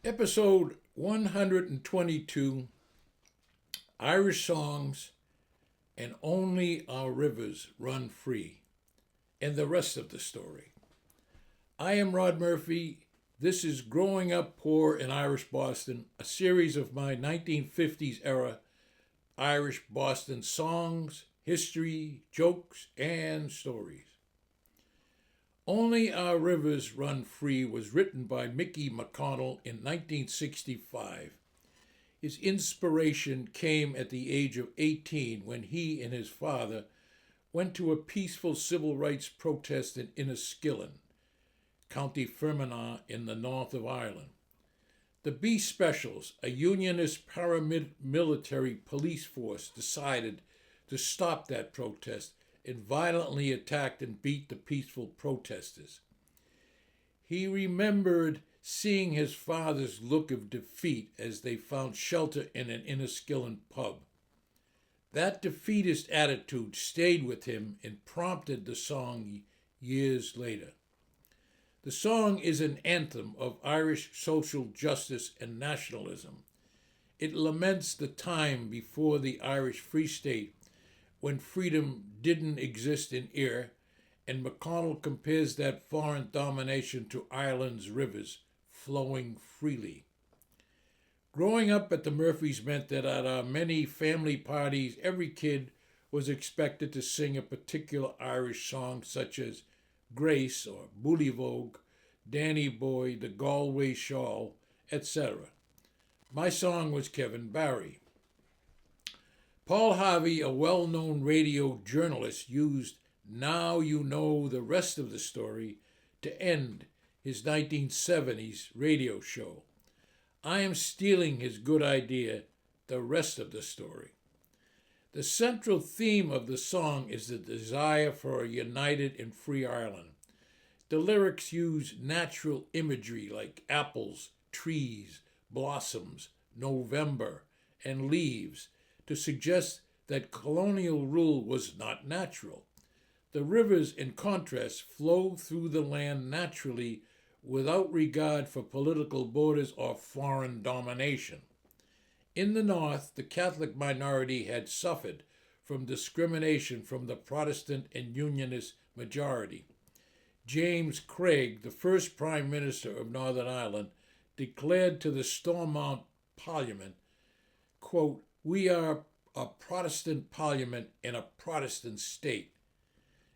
Episode 122, Irish Songs and Only Our Rivers Run Free, and the rest of the story. I am Rod Murphy. This is Growing Up Poor in Irish Boston, a series of my 1950s era Irish Boston songs, history, jokes, and stories. Only Our Rivers Run Free was written by Mickey McConnell in 1965. His inspiration came at the age of 18 when he and his father went to a peaceful civil rights protest in Enniskillen, County Fermanagh in the north of Ireland. The B Specials, a unionist paramilitary police force, decided to stop that protest and violently attacked and beat the peaceful protesters. He remembered seeing his father's look of defeat as they found shelter in an Enniskillen pub. That defeatist attitude stayed with him and prompted the song years later. The song is an anthem of Irish social justice and nationalism. It laments the time before the Irish Free State when freedom didn't exist in Eire, and McConnell compares that foreign domination to Ireland's rivers flowing freely. Growing up at the Murphys meant that at our many family parties, every kid was expected to sing a particular Irish song such as Grace or Bully Vogue, Danny Boy, The Galway Shawl, etc. My song was Kevin Barry. Paul Harvey, a well-known radio journalist, used Now You Know the Rest of the Story to end his 1970s radio show. I am stealing his good idea, The Rest of the Story. The central theme of the song is the desire for a united and free Ireland. The lyrics use natural imagery like apples, trees, blossoms, November, and leaves to suggest that colonial rule was not natural. The rivers, in contrast, flow through the land naturally without regard for political borders or foreign domination. In the North, the Catholic minority had suffered from discrimination from the Protestant and Unionist majority. James Craig, the first Prime Minister of Northern Ireland, declared to the Stormont Parliament, quote, "We are a Protestant Parliament in a Protestant state."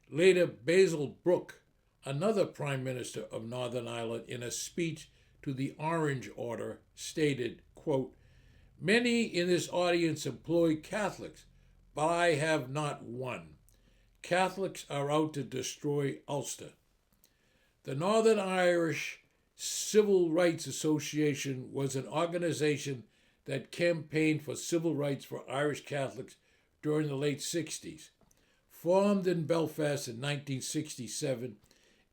Later, Basil Brooke, another Prime Minister of Northern Ireland, in a speech to the Orange Order, stated, quote, "Many in this audience employ Catholics, but I have not one. Catholics are out to destroy Ulster." The Northern Irish Civil Rights Association was an organization that campaigned for civil rights for Irish Catholics during the late 60s. Formed in Belfast in 1967,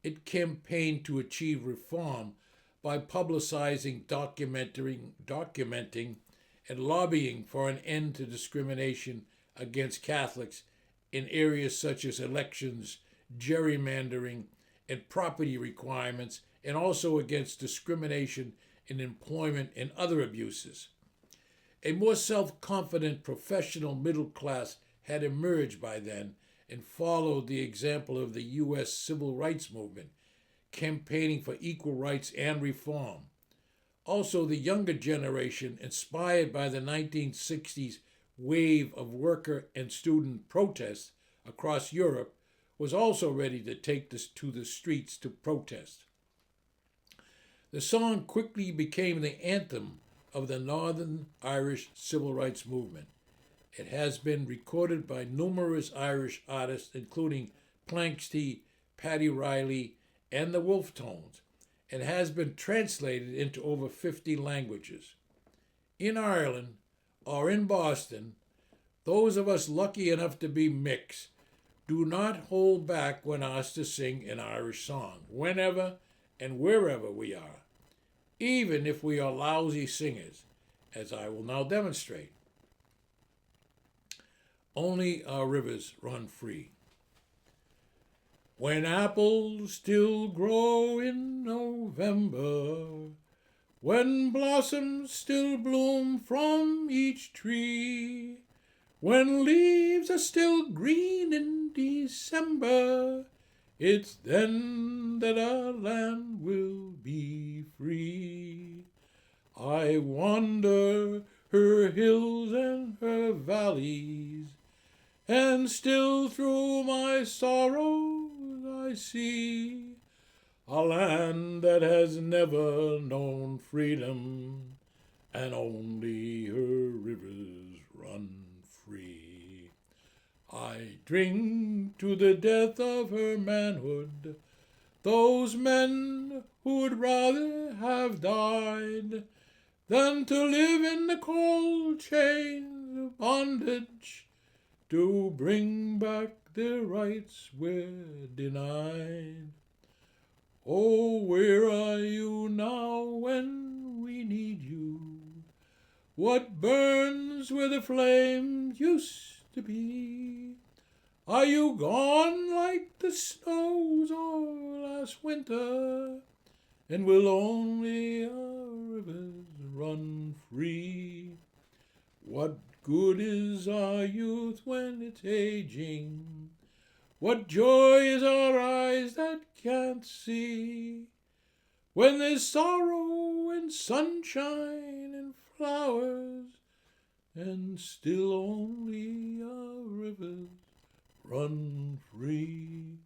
it campaigned to achieve reform by publicizing, documenting, and lobbying for an end to discrimination against Catholics in areas such as elections, gerrymandering, and property requirements, and also against discrimination in employment and other abuses. A more self-confident professional middle class had emerged by then and followed the example of the U.S. civil rights movement, campaigning for equal rights and reform. Also, the younger generation, inspired by the 1960s wave of worker and student protests across Europe, was also ready to take this to the streets to protest. The song quickly became the anthem of the Northern Irish civil rights movement. It has been recorded by numerous Irish artists, including Planxty, Paddy Riley, and the Wolf Tones, and has been translated into over 50 languages. In Ireland, or in Boston, those of us lucky enough to be mixed do not hold back when asked to sing an Irish song, whenever and wherever we are, even if we are lousy singers, as I will now demonstrate. Only Our Rivers Run Free. When apples still grow in November, when blossoms still bloom from each tree, when leaves are still green in December, it's then that our land will be free. I wander her hills and her valleys, and still through my sorrows I see a land that has never known freedom, and only her rivers run free. I drink to the death of her manhood, those men who would rather have died than to live in the cold chains of bondage, to bring back their rights we're denied. Oh, where are you now when we need you? What burns where the flames used to be? Are you gone like the snows of last winter? And will only our rivers run free? What good is our youth when it's aging? What joy is our eyes that can't see? When there's sorrow and sunshine and flowers, and still only our rivers run free.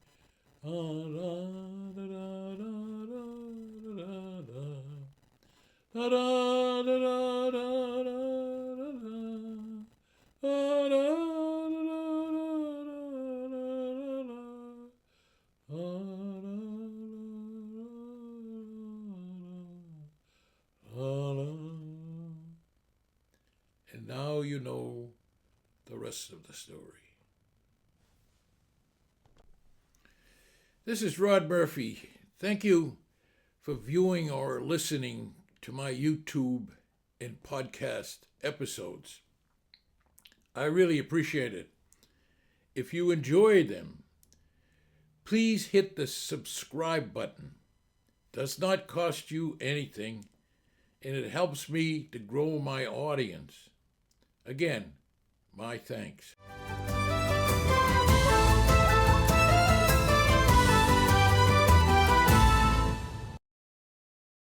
Da, da, da, da, da, da, da, da, da, da, da, da, da. And now you know the rest of the story. This is Rod Murphy. Thank you for viewing or listening to my YouTube and podcast episodes. I really appreciate it. If you enjoy them, please hit the subscribe button. It does not cost you anything, and it helps me to grow my audience. Again, my thanks.